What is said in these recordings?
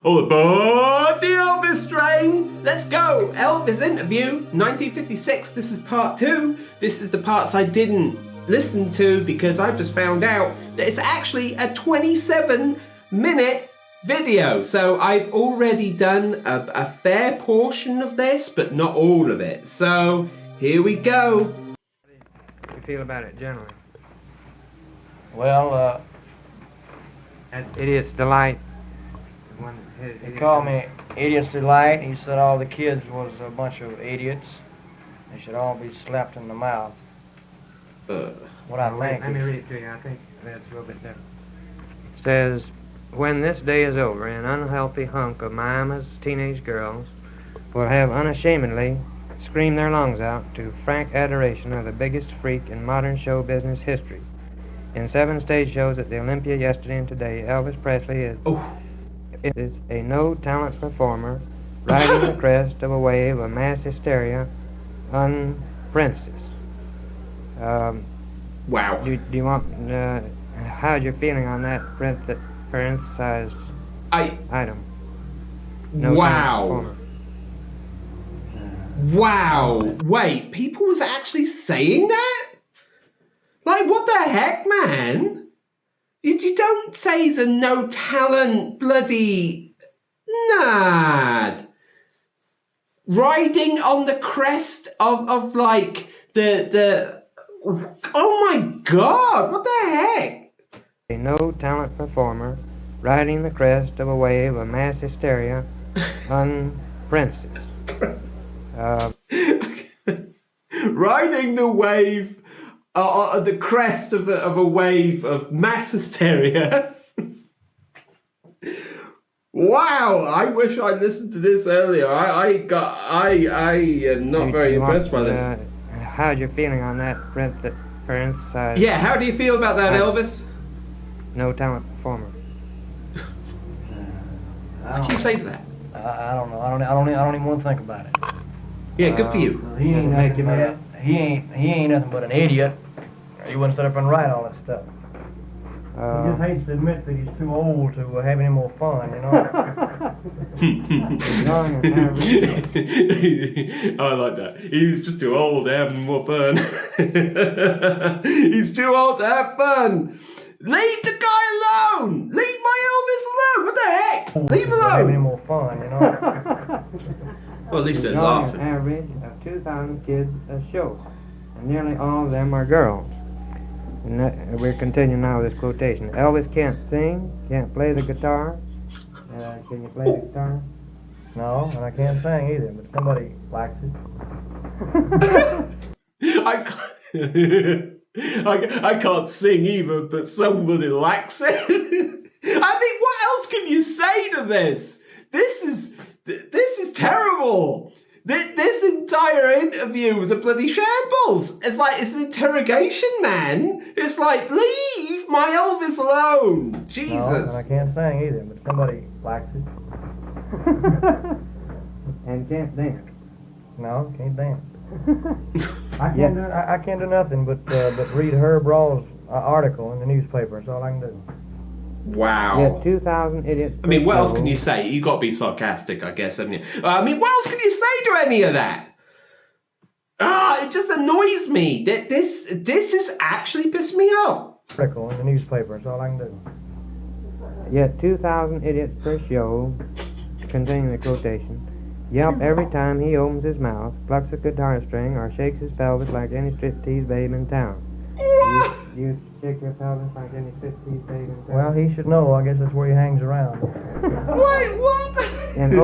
All aboard the Elvis train! Let's go! Elvis Interview, 1956. This is part 2. This is the parts I didn't listen to because I just found out that it's actually a 27-minute video. So I've already done a fair portion of this, but not all of it. So here we go. How do you feel about it generally? Well, At Idiot's Delight. he called me Idiot's Delight. He said all the kids was a bunch of idiots. They should all be slapped in the mouth. What I think Let me read it to you. I think that's a little bit different. It says, when this day is over, an unhealthy hunk of Miami's teenage girls will have unashamedly screamed their lungs out to frank adoration of the biggest freak in modern show business history. In 7 stage shows at the Olympia yesterday and today, Elvis Presley is a no-talent performer riding the crest of a wave of mass hysteria unprincess. Wow. Do you want, how's your feeling on that parenthesized item? No Wow. Wow. Wait, people was actually saying that? Like, what the heck, man? You don't say he's a no-talent bloody nerd. Riding on the crest of like, the... Oh my God, what the heck? A no-talent performer riding the crest of a wave of mass hysteria unprincess. Riding the wave... the crest of a wave of mass hysteria. Wow! I wish I listened to this earlier. I am not very impressed by this. How's your feeling on that parenthesized? Yeah, how do you feel about that, Elvis? No talent performer. What do you say to that? I don't know. I don't even want to think about it. Yeah, good for you. He ain't nothing but he ain't nothing but an idiot. He wouldn't sit up and write all that stuff. He just hates to admit that he's too old to have any more fun, you know. I like that. He's just too old to have more fun. He's too old to have fun. Leave the guy alone. Leave my Elvis alone. What the heck? Leave him alone. Have any more fun, you know. Well, at least they're Drawing laughing. an average of 2,000 kids a show, and nearly all of them are girls. And we're continuing now with this quotation. Elvis can't sing, can't play the guitar. Can you play the guitar? No, and I can't sing either, but somebody likes it. I can't sing either, but somebody likes it. I mean, what else can you say to this? This is terrible. This entire interview was a bloody shambles. It's like, it's an interrogation, man. It's like, leave my Elvis alone. Jesus. No, and I can't sing either, but somebody likes it. And can't dance. No, can't dance. I can't do nothing but read Herb Rawls' article in the newspaper. That's all I can do. Wow. Yeah, 2,000 idiots. I mean, what else can you say? You got to be sarcastic, I guess, haven't you? I mean, what else can you say to any of that? It just annoys me. This is actually pissed me off. Article in the newspaper. That's all I can do. Yet 2,000 idiots per show, continuing the quotation, yelp every time he opens his mouth, plucks a guitar string, or shakes his pelvis like any striptease babe in town. You shake your pelvis like any striptease babe in town? Well, he should know. I guess that's where he hangs around. Wait, what? And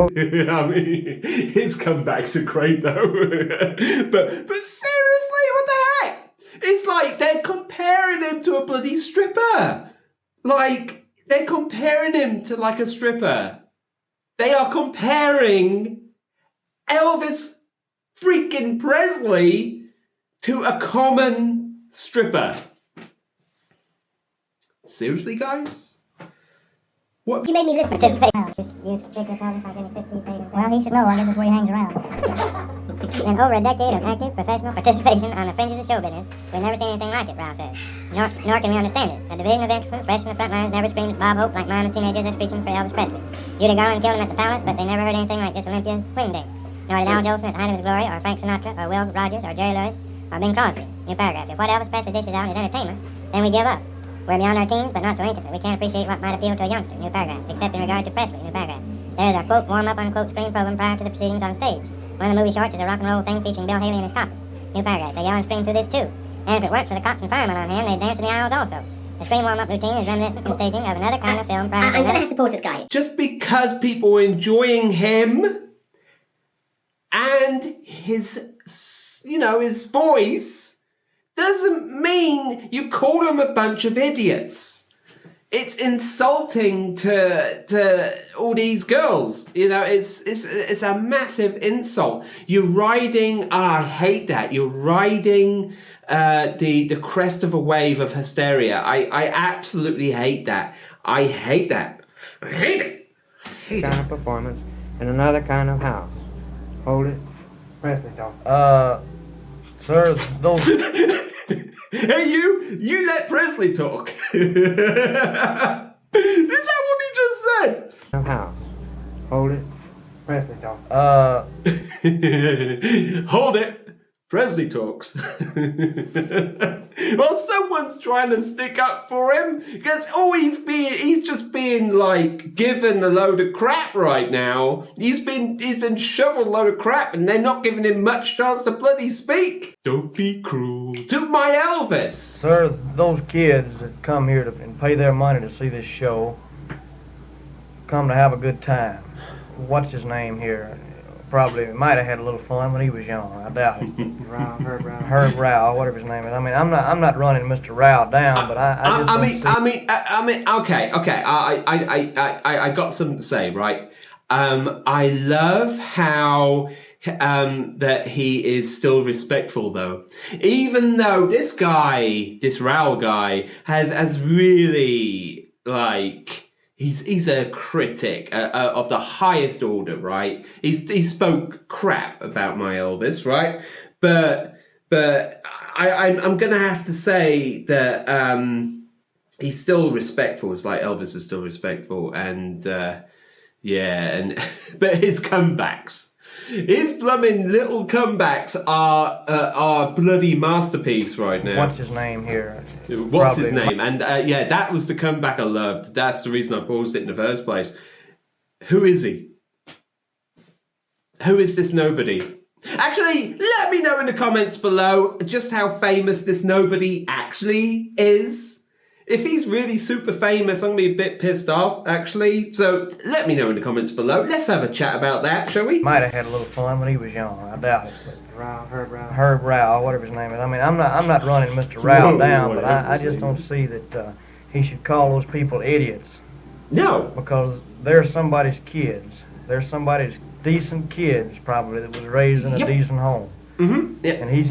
I mean, his comebacks are great, though. but seriously, what the heck? It's like they're comparing him to a bloody stripper. Like, they're comparing him to, like, a stripper. They are comparing Elvis freaking Presley to a common stripper. Seriously, guys? What? You made me listen to you. You stick your pelvis like any 50 baby. Well, he should know. I guess that's where he hangs around. In over a decade of active professional participation on the fringes of show business, we've never seen anything like it, Ralph says. Nor can we understand it. A division of instruments fresh in the front lines never screamed at Bob Hope like mine as teenagers are screeching for Elvis Presley. You'd have gone and killed him at the Palace, but they never heard anything like this Olympia's Wing Ding. Nor did Al Jolson at the height of his glory, or Frank Sinatra, or Will Rogers, or Jerry Lewis, or Bing Crosby. New paragraph. If what Elvis Presley dishes out is entertainment, then we give up. We're beyond our teens, but not so anciently. We can't appreciate what might appeal to a youngster. New paragraph. Except in regard to Presley. New paragraph. There's a quote warm-up unquote screen program prior to the proceedings on stage. One of the movie shorts is a rock and roll thing featuring Bill Haley and his coffin. New paragraph. They yell and scream through this too. And if it weren't for the cops and firemen on hand, they'd dance in the aisles also. The screen warm-up routine is reminiscent in staging of another kind of film prior to I'm gonna have to pause this guy. Just because people are enjoying him and his, his voice doesn't mean you call them a bunch of idiots. It's insulting to all these girls. It's a massive insult. You're riding, I hate that. You're riding the crest of a wave of hysteria. I absolutely hate that. I hate that. I hate it. Kind of performance in another kind of house. Hold it. Presley talk. Sir, those... Hey, you let Presley talk. Is that what he just said? House. Hold it. Presley talk. Hold it. Presley talks. Well, someone's trying to stick up for him because he's just being like given a load of crap right now. He's been shoveled a load of crap and they're not giving him much chance to bloody speak. Don't be cruel to my Elvis. Sir, those kids that come here and pay their money to see this show come to have a good time. What's his name here? Probably might have had a little fun when he was young. I doubt it. Herb Rao, whatever his name is. I mean, I'm not running Mr. Rao down, but okay. I got something to say, right? I love how that he is still respectful, though, even though this Rao guy has really like. He's a critic of the highest order, right? He spoke crap about my Elvis, right? But I'm gonna have to say that he's still respectful. It's like Elvis is still respectful, and but his comebacks. His blooming little comebacks are bloody masterpiece right now. What's his name here? What's his name? And that was the comeback I loved. That's the reason I paused it in the first place. Who is he? Who is this nobody? Actually, let me know in the comments below just how famous this nobody actually is. If he's really super famous, I'm going to be a bit pissed off, actually. So let me know in the comments below. Let's have a chat about that, shall we? Might have had a little fun when he was young. I doubt it. Herb Rao. Herb Rao, whatever his name is. I mean, I'm not running Mr. Rao down, but I just don't see that he should call those people idiots. No. Because they're somebody's kids. They're somebody's decent kids, probably, that was raised in a decent home. Mm-hmm. Yep. And he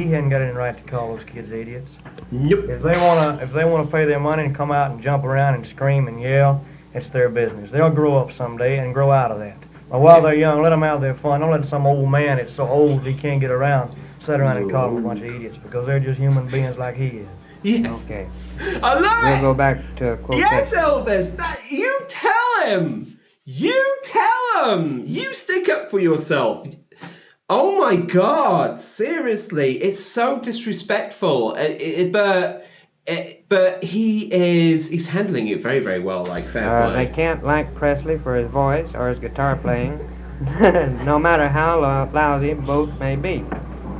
hadn't got any right to call those kids idiots. Nope. If they wanna pay their money and come out and jump around and scream and yell, it's their business. They'll grow up someday and grow out of that. But while they're young, let them have their fun. Don't let some old man that's so old he can't get around sit around and call them a bunch of idiots, because they're just human beings like he is. Yeah. Okay. I love it. We'll go back to quote. Yes, Elvis. You tell him. You tell him. You stick up for yourself. Oh my God! Seriously, it's so disrespectful. But he's handling it very, very well. Like fair play. They can't like Presley for his voice or his guitar playing, no matter how lousy both may be.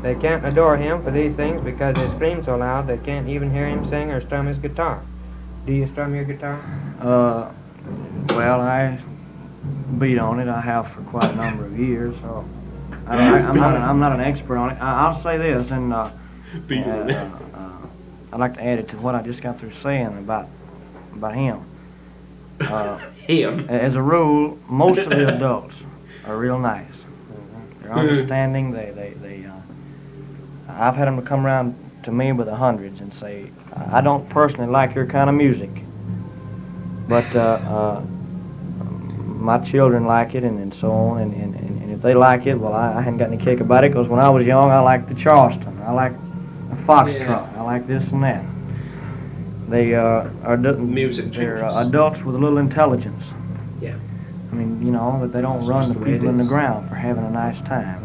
They can't adore him for these things because they scream so loud they can't even hear him sing or strum his guitar. Do you strum your guitar? Well, I beat on it. I have for quite a number of years, so. I'm not an expert on it. I'll say this, and I'd like to add it to what I just got through saying about him. Him. As a rule, most of the adults are real nice. They're understanding. I've had them to come around to me with the hundreds and say, I don't personally like your kind of music, but my children like it, and so on, and if they like it, well, I hadn't got any kick about it, because when I was young, I liked the Charleston, I liked the Foxtrot, I like this and that. They are Music they're changes. adults with a little intelligence. Yeah. I mean, you know, that they don't That's run just the the way it people in the is. ground for having a nice time.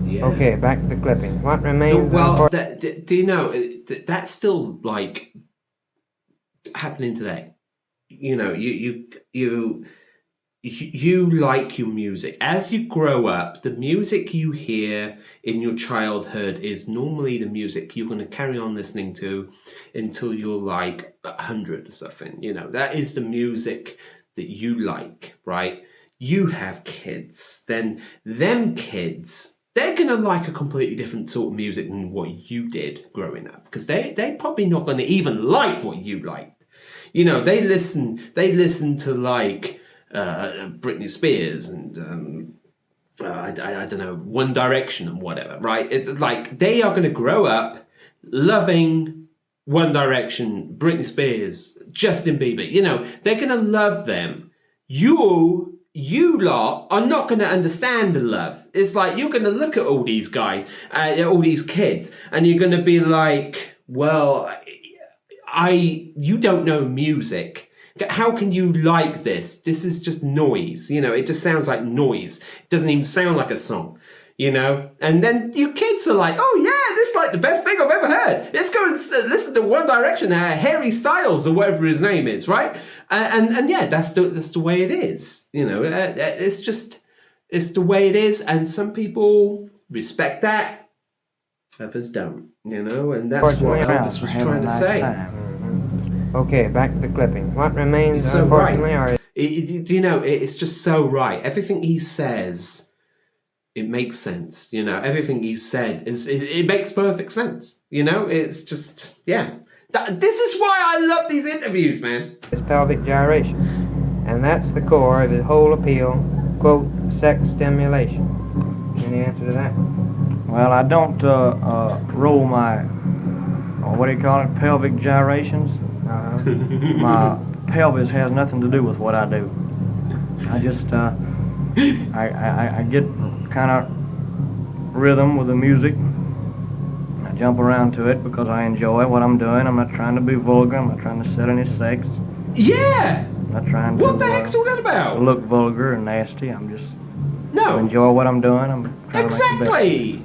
Yeah. Okay, back to the clipping. What remains? Well, do you know that's still like happening today? You know, you like your music. As you grow up, the music you hear in your childhood is normally the music you're going to carry on listening to until you're like 100 or something. You know, that is the music that you like, right? You have kids, then them kids, they're going to like a completely different sort of music than what you did growing up, because they're probably not going to even like what you liked. You know, they listen to like Britney Spears and I don't know, One Direction and whatever, right? It's like they are going to grow up loving One Direction, Britney Spears, Justin Bieber. You know, they're going to love them. You lot are not going to understand the love. It's like you're going to look at all these guys, all these kids, and you're going to be like, well, you don't know music. How can you like this? This is just noise. You know, it just sounds like noise. It doesn't even sound like a song, you know? And then you kids are like, oh yeah, this is like the best thing I've ever heard. Let's go and listen to One Direction, Harry Styles or whatever his name is, right? And yeah, that's the way it is. You know, it's the way it is. And some people respect that, others don't, you know? And that's what Elvis was trying to say. Okay, back to the clipping. What remains, It's so unfortunately, right. You know, it's just so right. Everything he says, it makes sense. You know, everything he said it makes perfect sense. You know, it's just yeah. This is why I love these interviews, man. is pelvic gyration, and that's the core of his whole appeal. Quote, sex stimulation. Any answer to that? Well, I don't roll my, what do you call it, pelvic gyrations. My pelvis has nothing to do with what I do. I just, I get kind of rhythm with the music. I jump around to it because I enjoy what I'm doing. I'm not trying to be vulgar. I'm not trying to sell any sex. Yeah. I'm not trying to What the heck's all that about? look vulgar and nasty. I'm just No. enjoy what I'm doing. I'm trying Exactly.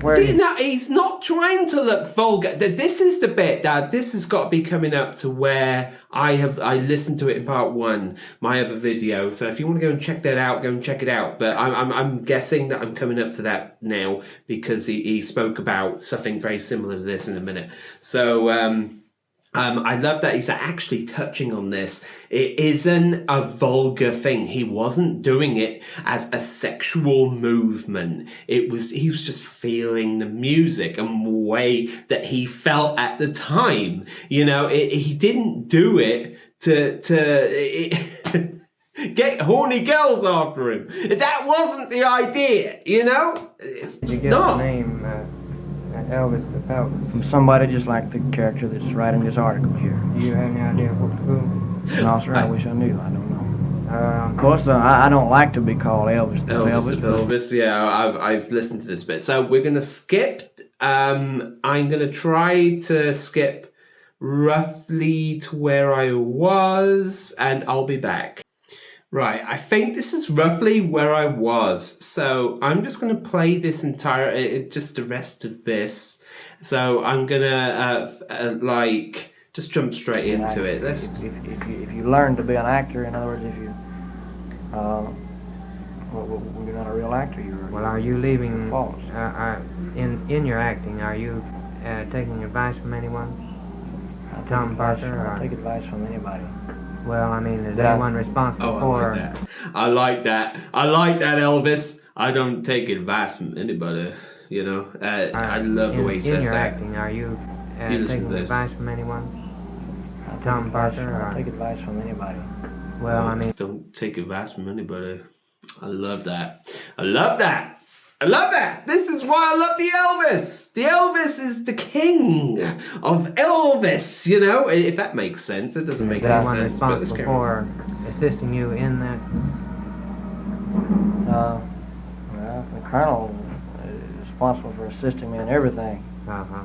Where No, he's not trying to look vulgar. This is the bit, Dad. This has got to be coming up to where I listened to it in part 1, my other video. So if you want to go and check that out, go and check it out. But I'm guessing that I'm coming up to that now because he spoke about something very similar to this in a minute. So I love that he's actually touching on this. It isn't a vulgar thing. He wasn't doing it as a sexual movement. He was just feeling the music and the way that he felt at the time. You know, he didn't do it to get horny girls after him. That wasn't the idea, you know? It's did you get not. the name Elvis the Pelvis? From somebody just like the character that's writing this article here. Do you have any idea who? No, sir, I wish I knew. I don't know. Of Um, course, I don't like to be called Elvis the Elvis, but Elvis, yeah, I've listened to this bit. So we're going to skip. I'm going to try to skip roughly to where I was, and I'll be back. Right, I think this is roughly where I was. So I'm just going to play this entire, just the rest of this. So I'm going to, just jump straight into it. Let's. If you learn to be an actor, in other words, if you, well, you're not a real actor, you're. well, are you leaving? False. In your acting, are you taking advice from anyone? Tom Parker? I'll take advice from anybody. Well, I mean, is Yeah. anyone responsible Oh, for? I like that. I like that, Elvis. I don't take advice from anybody. You know, I love the way he in says your that. acting, are you You listen taking to this. advice from anyone? I'll take Tom advice- Parker, I'll or- take advice from anybody. Well, I mean, Don't take advice from anybody. I love that. I love that. I love that. This is why I love the Elvis. The Elvis is the king of Elvis. You know, if that makes sense. It doesn't make is any anyone sense. But let's responsible go. for? Is assisting you in that? Well, the colonel is responsible for assisting me in everything. Uh-huh.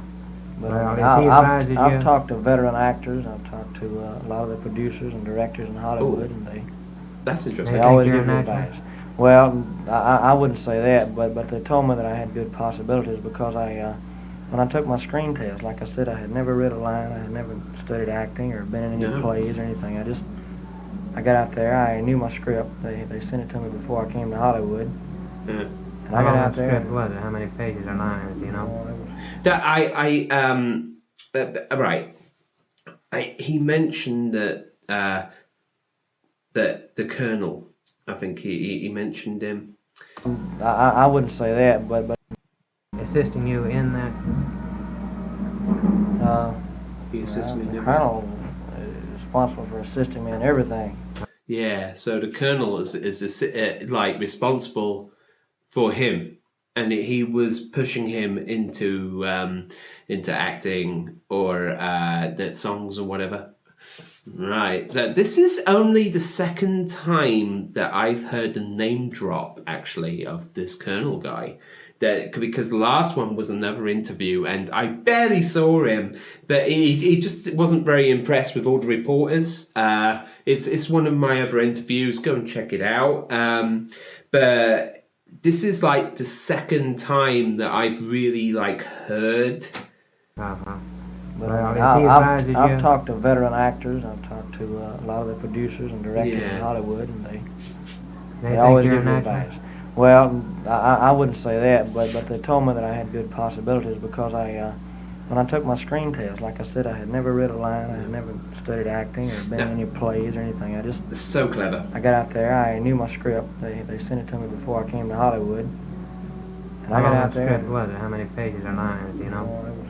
But Well, I mean, if he advises you- I've talked to veteran actors. I've talked to a lot of the producers and directors in Hollywood, and That's they interesting. think always you're give me an advice. actor? Well, I wouldn't say that, but they told me that I had good possibilities because when I took my screen test, like I said, I had never read a line. I had never studied acting or been in any No. plays or anything. I got out there. I knew my script. They sent it to me before I came to Hollywood. Yeah. And How I got long out a there. script was it? How many pages or lines, do you know? Right. He mentioned that that the colonel. I think he mentioned him. I wouldn't say that, but Assisting you in that? He assists me in the everything. colonel is responsible for assisting me in everything. Yeah. So the colonel is like responsible for him, and he was pushing him into acting or the songs or whatever. Right. So this is only the second time that I've heard the name drop actually of this Colonel guy. Because the last one was another interview and I barely saw him, but he just wasn't very impressed with all the reporters. It's one of my other interviews. Go and check it out. But this is like the second time that I've really like heard. Uh-huh. But Well, if he advises I've you- talked to veteran actors. I've talked to a lot of the producers and directors in Yeah. Hollywood, and They they think always you're give an me actor? advice. Well, I wouldn't say that, but they told me that I had good possibilities because when I took my screen test, like I said, I had never read a line. I had never studied acting or been in any plays or anything. It's so clever. I got out there. I knew my script. They sent it to me before I came to Hollywood. And I How got long out a there. script was it? How many pages or lines, do you know? It was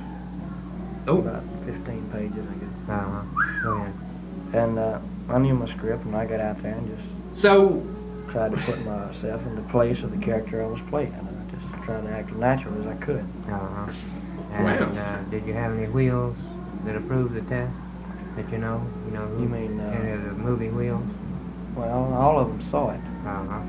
Oh. about 15 pages, I guess. Uh-huh. Go ahead. And I knew my script, and I got out there and just So tried to put myself in the place of the character I was playing. And I just tried to act as natural as I could. Uh-huh. And Wow. did you have any wheels that approved the test? That you know? You mean, any of the movie wheels? Well, all of them saw it. Uh-huh.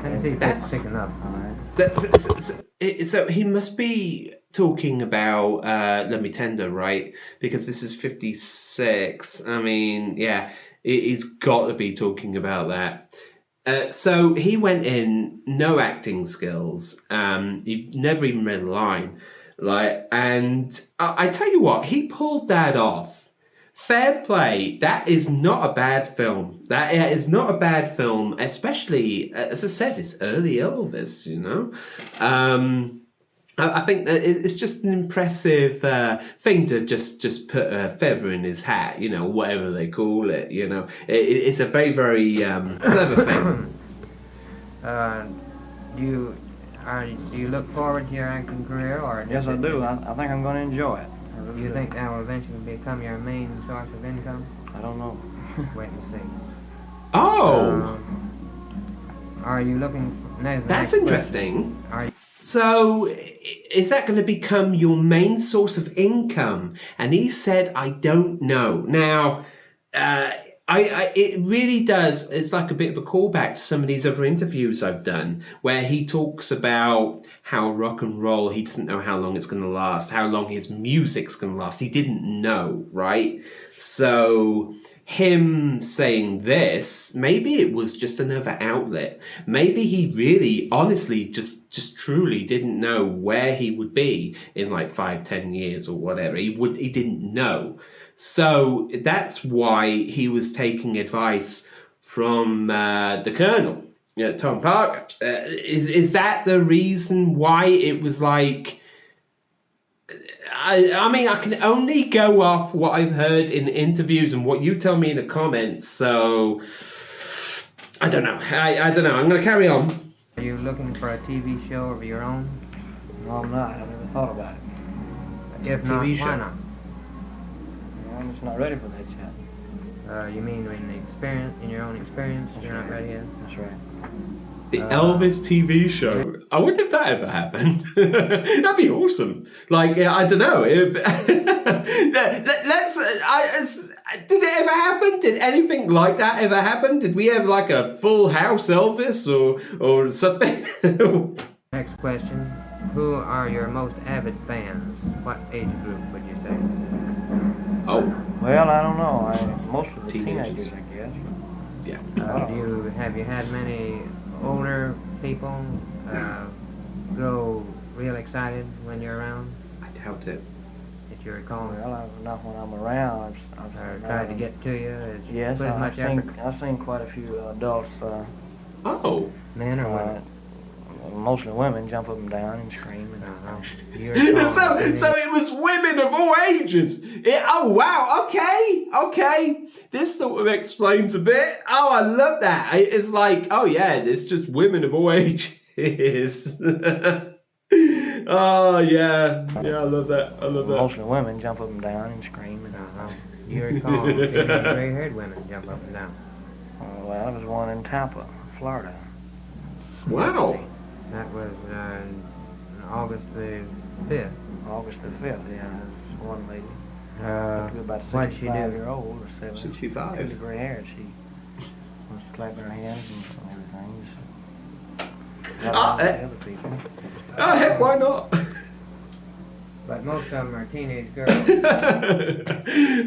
Let me see if That's- it's picking up. All right. so he must be talking about Let Me Tender, right? Because this is 56. I mean, yeah, he's got to be talking about that. So he went in, no acting skills. He never even read a line. And I tell you what, he pulled that off. Fair play. That is not a bad film. That is not a bad film, especially, as I said, it's early Elvis, you know? I think that it's just an impressive thing to just put a feather in his hat, you know, whatever they call it, you know. It's a very, very clever thing. Do you look forward to your acting career, or Yes, I do. I think I'm going to enjoy it. I really Do you do. think that will eventually become your main source of income? I don't know. Wait and see. Oh, Are you looking? that's interesting. Are you, So, is that going to become your main source of income? And he said, I don't know. Now, it really does. It's like a bit of a callback to some of these other interviews I've done where he talks about how rock and roll, he doesn't know how long it's going to last, how long his music's going to last. He didn't know, right? So him saying this, maybe it was just another outlet. Maybe he really, honestly, just truly didn't know where he would be in like 5-10 years or whatever. He didn't know. So that's why he was taking advice from the Colonel, Tom Parker. Is that the reason why it was like? I mean, I can only go off what I've heard in interviews and what you tell me in the comments. So I don't know. I don't know. I'm going to carry on. are you looking for a TV show of your own? No, I'm not. I've never thought about it. If not, TV show. why not? I'm just not ready for that yet. You mean in your own experience, you're not ready yet? That's right. The Elvis TV show. I wonder if that ever happened. That'd be awesome. Like, I don't know. did it ever happen? Did anything like that ever happen? Did we have like a full house Elvis or something? Next question. Who are your most avid fans? What age group would you say? Oh, Well, I don't know. Most of the Teenagers. teenagers, I guess. yeah. Have you had many older people grow real excited when you're around? I doubt it. That you recall? Well, not when I'm around. Or tried to get to you? Yes, Put as much effort. I've seen quite a few adults, Oh. Men or women? mostly women, jump up and down and scream. And, You recall So any- it was women of all ages. Oh wow, okay. This sort of explains a bit. Oh, I love that. It's like, oh yeah, it's just women of all ages. Oh yeah, I love that. Mostly women jump up and down and scream. And, You recall any gray-haired women jump up and down? well, there was one in Tampa, Florida. Wow. That was August the 5th. August the 5th, yeah. There was one lady. She was about What'd she do? 65-year-old or 70. 65. She was gray hair. She was clapping her hands and everything. Other people. Oh heck, why not? But most of them are teenage girls.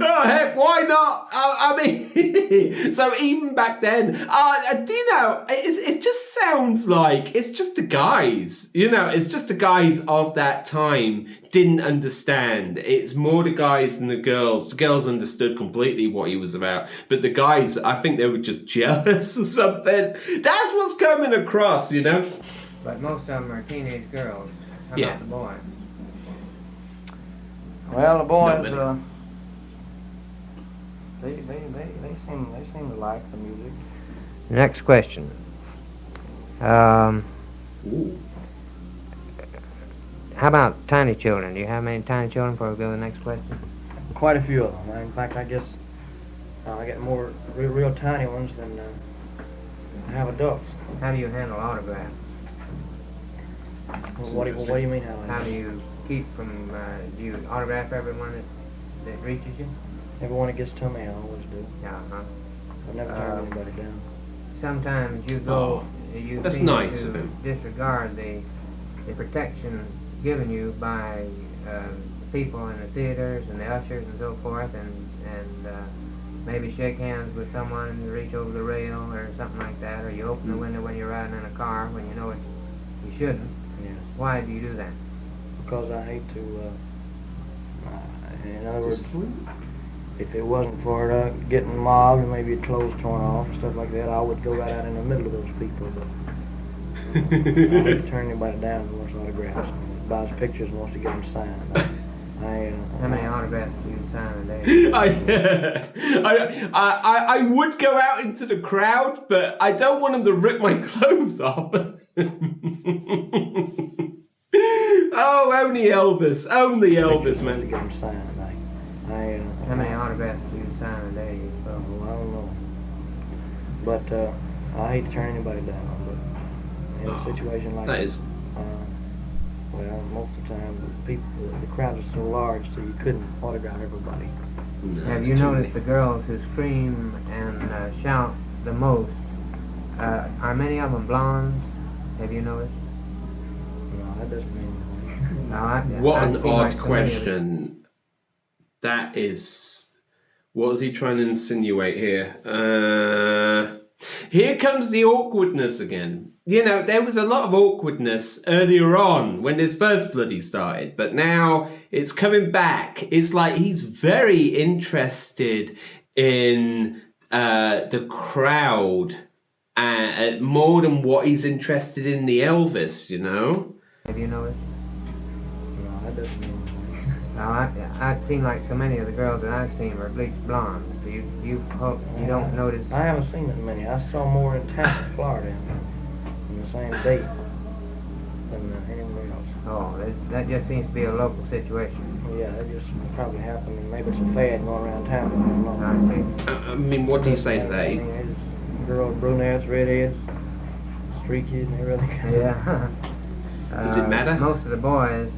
Oh heck, why not? I mean, so even back then, do you know? It just sounds like it's just the guys. You know, it's just the guys of that time didn't understand. It's more the guys than the girls. The girls understood completely what he was about, but the guys, I think they were just jealous or something. That's what's coming across, you know. But most of them are teenage girls. How Yeah. about the boys? Well, the boys, many. they seem to like the music. Next question. Ooh. How about tiny children? Do you have many tiny children before we go to the next question? Quite a few of them. In fact, I guess I get more real tiny ones than I have adults. How do you handle autographs? What do you mean? How do you keep from, do you autograph everyone that reaches you? Everyone that gets to me, I always do. Yeah, I've never turned anybody down. Sometimes you go, you that's seem nice to of him. disregard the protection given you by people in the theaters and the ushers and so forth, and maybe shake hands with someone and reach over the rail or something like that, or you open the window when you're riding in a car when you know it, you shouldn't. Yes. Why do you do that? Because I hate to, in other words, if it wasn't for getting mobbed and maybe clothes torn off and stuff like that, I would go right out in the middle of those people. But I don't turn anybody down who wants autographs, and buys pictures and wants to get them signed. How many autographs do you sign a day? I would go out into the crowd, but I don't want them to rip my clothes off. Oh, only Elvis, to man. get them signed. How many autographs do you sign a day? I don't know. But I hate to turn anybody down. But in a situation like That is. well, most of the time the crowd is so large, so you couldn't autograph everybody. No, Have it's you too noticed many. the girls who scream and shout the most? Are many of them blondes? Have you noticed? No, that doesn't mean anything. No, What an I've seen odd like so many of them. question. That is. What is he trying to insinuate here? Here comes the awkwardness again. You know, there was a lot of awkwardness earlier on when this first bloody started, but now it's coming back. It's like he's very interested in the crowd more than what he's interested in the Elvis, you know? Have you noticed? No, that doesn't mean anything. No, I've seen like so many of the girls that I've seen were bleached blondes. Do you don't notice? I haven't seen that many. I saw more in Tampa, Florida, in the same date than anywhere else. Oh, that just seems to be a local situation. Yeah, that just probably happened, and maybe it's a fad going around Tampa. I don't know. I see. I mean, what do you say to that? I mean, it's girls, brunettes, redheads, streaky, and everything. Yeah. Does it matter? Most of the boys,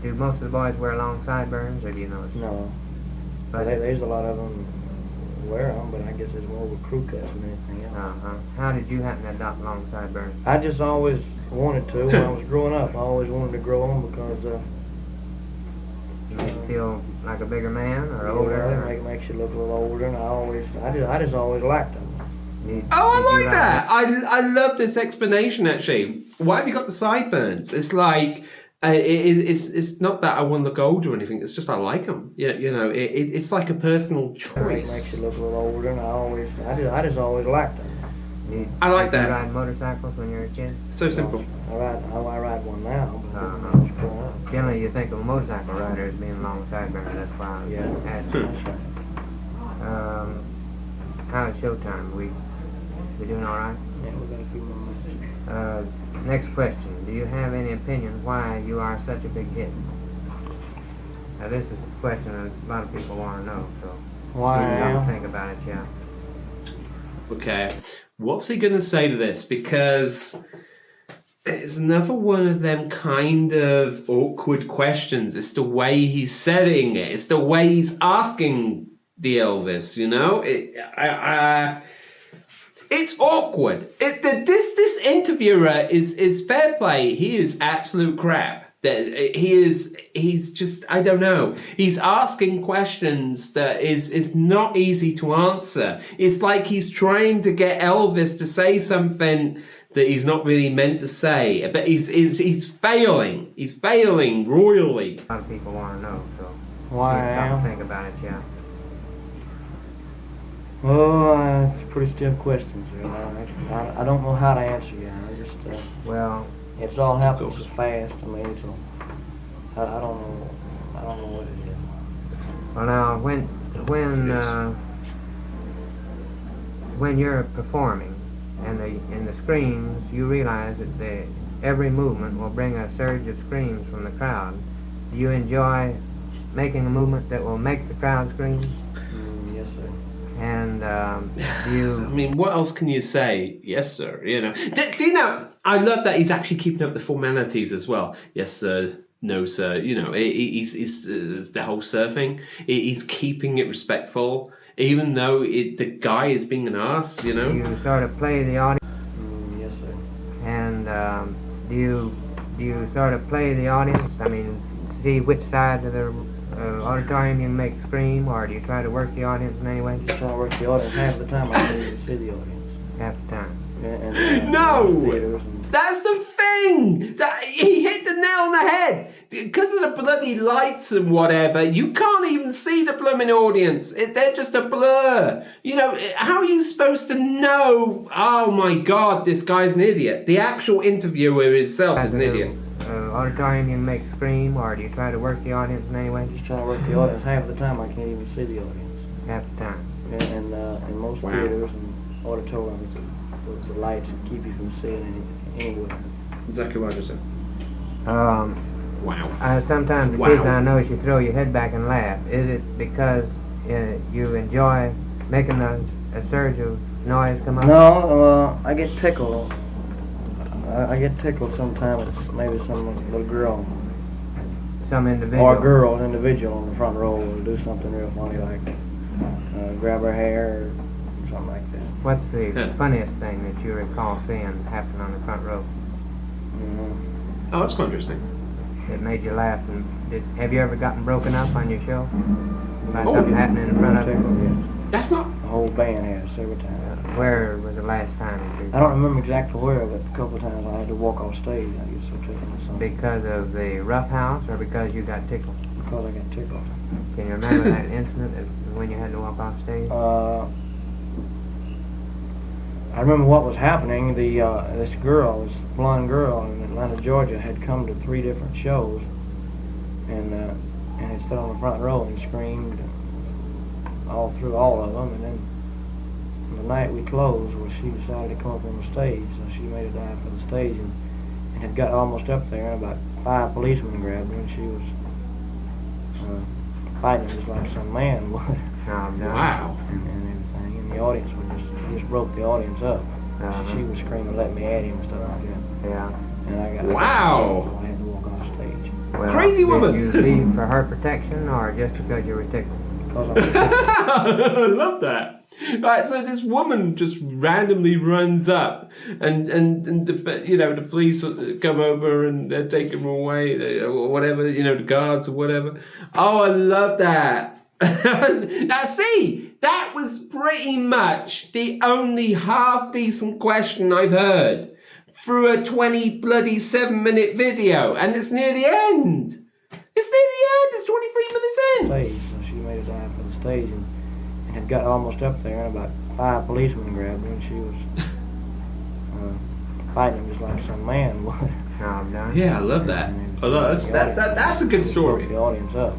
do most of the boys wear long sideburns, or do you notice? No. But there's a lot of them wear them, but I guess it's more of a crew cut than anything else. Uh-huh. How did you happen to adopt long sideburns? I just always wanted to. When I was growing up, I always wanted to grow them because You make you feel like a bigger man or you know, older? it makes you look a little older, and I just always liked them. Oh, I like that. I love this explanation, actually. Why have you got the sideburns? It's like, it's not that I want to look older or anything. It's just I like them. You know, it's like a personal It makes choice. you look a little older, and I just always liked them. I like Did you that. ride motorcycles when you were a kid? So simple. I ride one now, but Uh-huh. I was growing up. Generally, you think of a motorcycle rider as being long sideburns. That's why I was Yeah. asking. That's right. How's showtime? We doing all right? Yeah, we got a few more minutes. Next question. Do you have any opinion why you are such a big hit? Now, this is a question that a lot of people want to know, so Why I don't am? think about it, yeah. Okay. What's he going to say to this? Because it's another one of them kind of awkward questions. It's the way he's setting it. It's the way he's asking the Elvis, you know? It's awkward. This interviewer is fair play. He is absolute crap. He's just, I don't know. He's asking questions that is not easy to answer. It's like he's trying to get Elvis to say something that he's not really meant to say. But he's failing. He's failing royally. A lot of people want to know, so Why I don't am? think about it, yeah. Oh, it's pretty stiff questions. You know. I don't know how to answer you. I just Well, it's all happened so fast to me. So I don't know. I don't know what it is. well now, when you're performing and in the screams, you realize that every movement will bring a surge of screams from the crowd. Do you enjoy making a movement that will make the crowd scream? Yes, sir. And do I you? mean, what else can you say? Yes, sir. You know. Do you know? I love that he's actually keeping up the formalities as well. Yes, sir. No, sir. You know, he's the whole surfing. He's keeping it respectful, even though the guy is being an ass. You know. Do you sort of play the audience? Yes, sir. And do you sort of play the audience? I mean, see which side of the auditorium you can make scream, or do you try to work the audience in any way? Just trying to work the audience. Half the time I can't even see the audience. Half the time. And, No! theaters and That's the thing! That he hit the nail on the head! Because of the bloody lights and whatever, you can't even see the blooming audience. They're just a blur. You know, how are you supposed to know, oh my god, this guy's an idiot? The actual interviewer himself is an idiot. Auditorium you can make scream, or do you try to work the audience in any way? just trying to work the audience. Half the time I can't even see the audience. Half the time. And in most Wow. theaters and auditoriums, the lights keep you from seeing anywhere. Exactly what I just said. Wow. Sometimes the Wow. kids I know, you throw your head back and laugh. Is it because you enjoy making a surge of noise come up? No, I get tickled. I get tickled sometimes. It's maybe some little girl Some individual. or a girl, an individual on the front row will do something real funny, like grab her hair or something like that. What's the Yeah. funniest thing that you recall seeing happen on the front row Mm-hmm. Oh, that's quite interesting. that made you laugh? And have you ever gotten broken up on your show by Oh. something happening in front of you? That's not... The whole band has several times. Where was the last time that you? I don't remember exactly where, but a couple of times I had to walk off stage. I get so tickled or something Because of the rough house, or because you got tickled? because I got tickled. Can you remember that incident when you had to walk off stage? I remember what was happening. This girl, this blonde girl in Atlanta, Georgia, had come to 3 different shows, and had sat on the front row and screamed all through all of them. And then the night we closed, well, she decided to come up on the stage, so she made a dive for the stage and had got almost up there, and about 5 policemen grabbed her, and she was fighting just like some man would, Oh, no. Wow. and everything. And the audience was just broke the audience up. Uh-huh. She was screaming, "Let me at him," and stuff like that. Yeah. And I got Wow. I had to walk off stage Well, Crazy woman. Did you leave for her protection, or just because you were tickled? because I was I love that. Right, so this woman just randomly runs up, and the police come over and take him away, or whatever, the guards or whatever. Oh, I love that. Now, see, that was pretty much the only half decent question I've heard through a 7-minute video, and it's near the end. It's near the end. It's 23 minutes in. stage, so she made it down for the stage and had got almost up there, and about 5 policemen grabbed her, and she was fighting him just like some man would. Yeah, I love that. That's a good story. The audience up.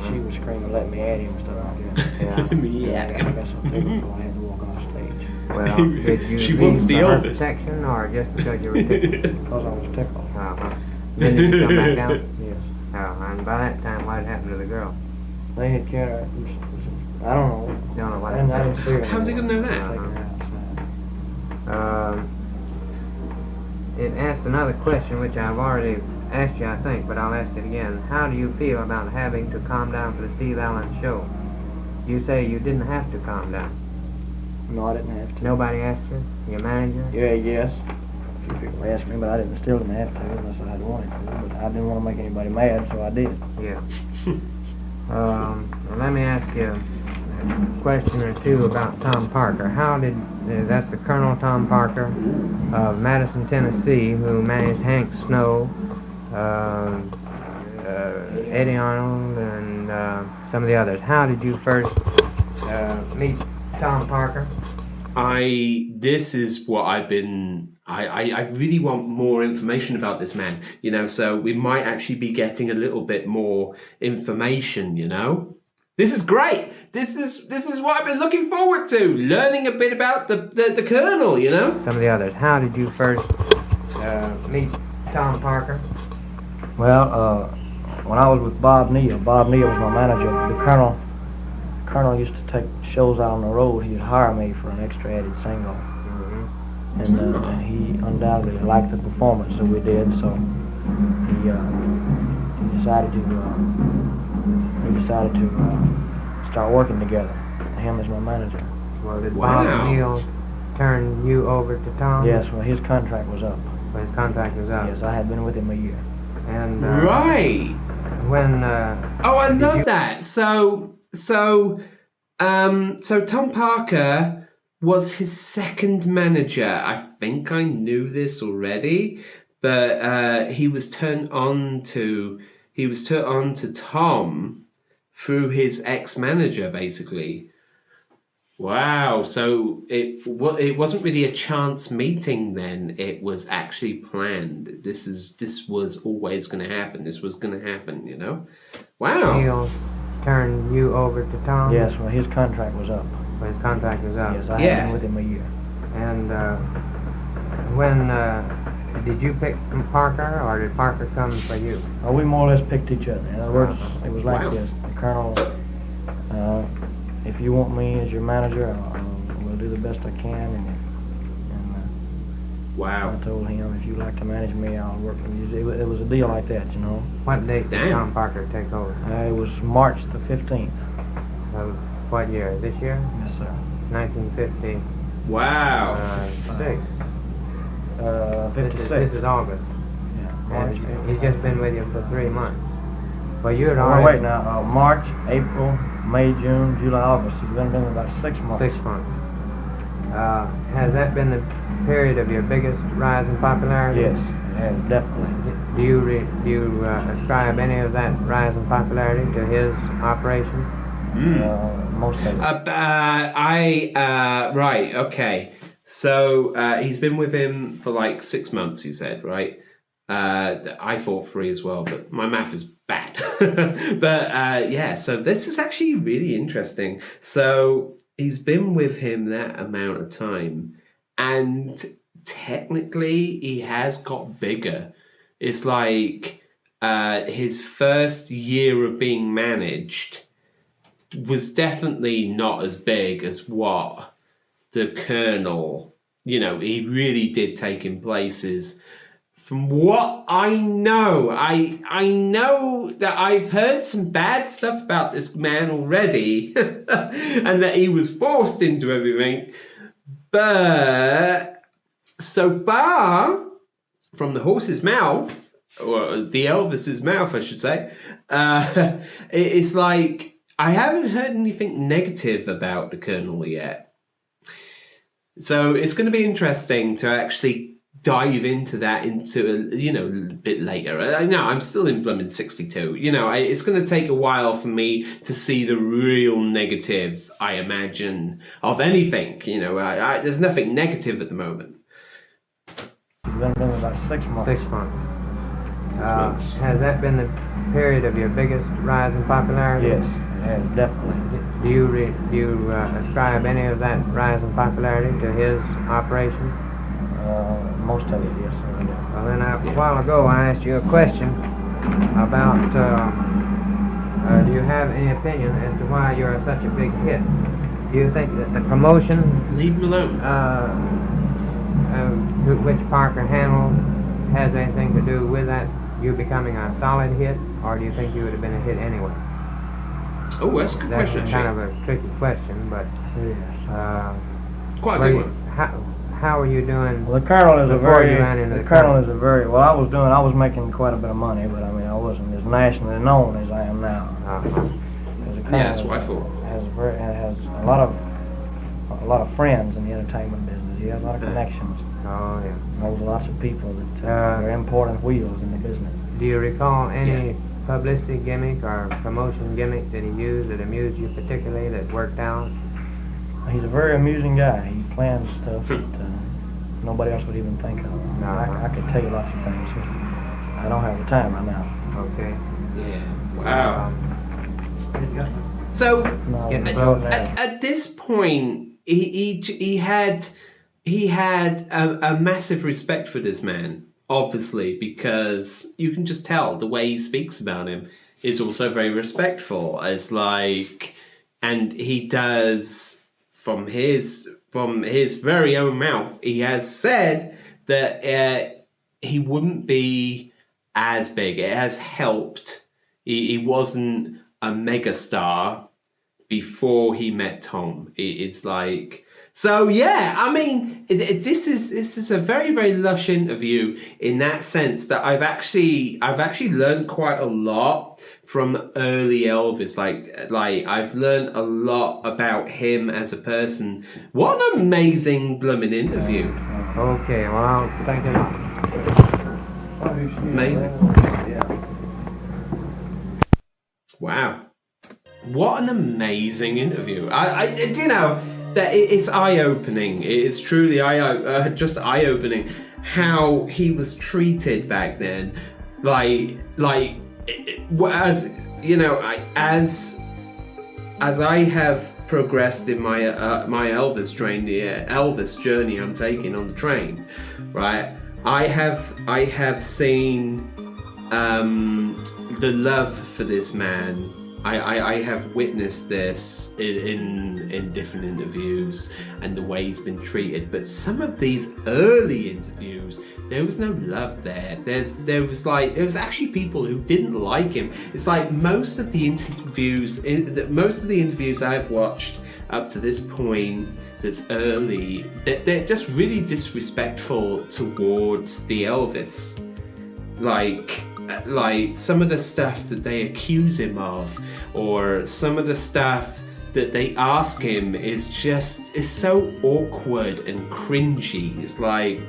She was screaming, "Let me at him," and stuff like that. Yeah. I got some tickled, so I had to walk on stage. Well, did you She leave wants the for her Elvis. protection or just because you were tickled? Because I was tickled. Then did you come back down? Yes. And by that time, what had happened to the girl? They had carried her. I don't know. Don't know what I didn't happened. see her. How's he gonna know that? Taking her outside. It asked another question, which I've already asked you, I think, but I'll ask it again. How do you feel about having to calm down for the Steve Allen show? You say you didn't have to calm down. No, I didn't have to. Nobody asked you? Your manager? Yeah, yes. A few people asked me, but I still didn't have to unless I had wanted to. But I didn't want to make anybody mad, so I did. Yeah. Well, let me ask you a question or two about Tom Parker. How did, that's the Colonel Tom Parker of Madison, Tennessee, who managed Hank Snow, Eddie Arnold, and some of the others. How did you first meet Tom Parker? This is what I've been. I really want more information about this man, so we might actually be getting a little bit more information, This is great. This is what I've been looking forward to, learning a bit about the Colonel, Some of the others. How did you first meet Tom Parker? Well, when I was with Bob Neal was my manager. The Colonel used to take shows out on the road. He'd hire me for an extra added single. And he undoubtedly liked the performance that we did, so he decided to start working together. Him as my manager. Well, did Bob Neal turn you over to Tom? Yes, well, his contract was up. Well, his contract was up. Yes, I had been with him a year. And right. When oh, I love that. So Tom Parker was his second manager. I think I knew this already, but he was turned on to Tom through his ex-manager, basically. Wow. So it wasn't really a chance meeting then. It was actually planned. This was always going to happen. This was going to happen. Wow. Neal turned you over to Tom? Yes, well, his contract was up. Well, his contract was up. Yes, I had been with him a year. And when did you pick Parker, or did Parker come for you? Oh, we more or less picked each other. In other words, it was like Wow. this. The Colonel, if you want me as your manager, we'll do the best I can. And Wow. I told him, if you like to manage me, I'll work with you. It was a deal like that, What date did Damn. Tom Parker take over? It was March the 15th. Of what year? This year? Yes, sir. 1950. Wow. 6. 56. This is August. Yeah, March. And he's just been with you for 3 months. Well, you had Oh, already... wait now. March, April, May, June, July, August. He's been with about 6 months. 6 months. Has that been the period of your biggest rise in popularity? Yes, yeah, definitely. Do you ascribe any of that rise in popularity to his operation? Most of it. Right, okay. So he's been with him for like 6 months, you said, right? I thought 3 as well, but my math is bad. But yeah, so this is actually really interesting. So he's been with him that amount of time, and technically he has got bigger. It's like his first year of being managed was definitely not as big as what the Colonel, he really did take him places from what I know, I know that I've heard some bad stuff about this man already, and that he was forced into everything. But so far, from the horse's mouth, or the Elvis's mouth, I should say, it's like I haven't heard anything negative about the Colonel yet. So it's going to be interesting to actually dive into that a bit later. I know I'm still in blooming 62. It's going to take a while for me to see the real negative, I imagine, of anything. There's nothing negative at the moment. You've been doing about 6 months. 6 months. Has that been the period of your biggest rise in popularity? Yes, it has, definitely. Do you ascribe any of that rise in popularity to his operation? Most of it, yes, sir. Yeah. Well, then a while ago I asked you a question about do you have any opinion as to why you're such a big hit? Do you think that the promotion, Leave him alone. which Parker handled, has anything to do with that, you becoming a solid hit, or do you think you would have been a hit anyway? Oh, that's a good That's question. kind of a tricky question, but Quite a where good you- one. how are you doing? Well, the Colonel is Before you ran into the Colonel. well, I was making quite a bit of money, but I mean, I wasn't as nationally known as I am now. Uh-huh. The Colonel that's what I thought. has a lot of friends in the entertainment business. He has a lot of connections. Oh, yeah. Knows lots of people that are important wheels in the business. Do you recall any publicity gimmick or promotion gimmick that he used that amused you particularly, that worked out? He's a very amusing guy. He plans stuff that nobody else would even think of. No. I could tell you lots of things. Just, I don't have the time right now. Okay. Yeah. Wow. Um, So No, Getting no, close. no. at this point, he had a massive respect for this man, obviously, because you can just tell the way he speaks about him is also very respectful. It's like, and he does from his very own mouth, he has said that he wouldn't be as big. It has helped. He wasn't a megastar before he met Tom. It's like, so yeah, I mean, this is a very, very lush interview in that sense that I've actually learned quite a lot from early Elvis. Like I've learned a lot about him as a person. What an amazing blooming interview. okay, well, thank you. Amazing. Wow. What an amazing interview. It's eye-opening. It's truly just eye-opening how he was treated back then. As I have progressed in my Elvis journey I'm taking on the train, right? I have seen the love for this man. I have witnessed this in different interviews and the way he's been treated. But some of these early interviews, there was no love there. There was actually people who didn't like him. It's like most of the interviews I've watched up to this point that's early, they're just really disrespectful towards the Elvis. Like some of the stuff that they accuse him of, or some of the stuff that they ask him is so awkward and cringy. It's like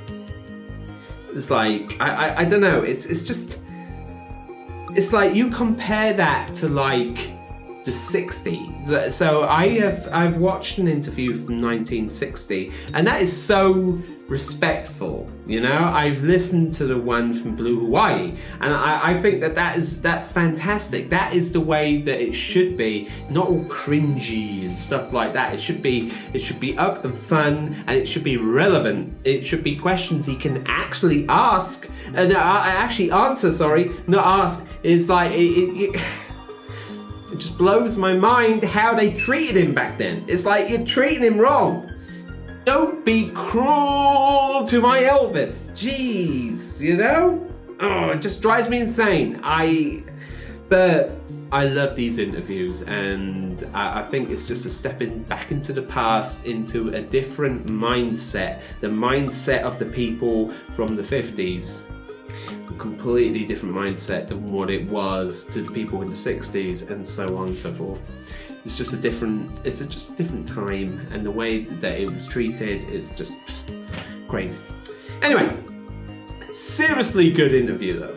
I don't know. It's like you compare that to like the 60s. So I've watched an interview from 1960, and that is so respectful, I've listened to the one from Blue Hawaii, and I think that's fantastic. That is the way that it should be, not all cringy and stuff like that. It should be up and fun, and it should be relevant. It should be questions he can actually ask and actually answer. Sorry, not ask. It's like it just blows my mind how they treated him back then. It's like you're treating him wrong. Don't be cruel to my Elvis. Jeez, you know? Oh, it just drives me insane. But I love these interviews, and I think it's just a stepping back into the past, into a different mindset. The mindset of the people from the 50s. A completely different mindset than what it was to the people in the 60s, and so on and so forth. It's just a different time, and the way that it was treated is just crazy. Anyway, seriously good interview though.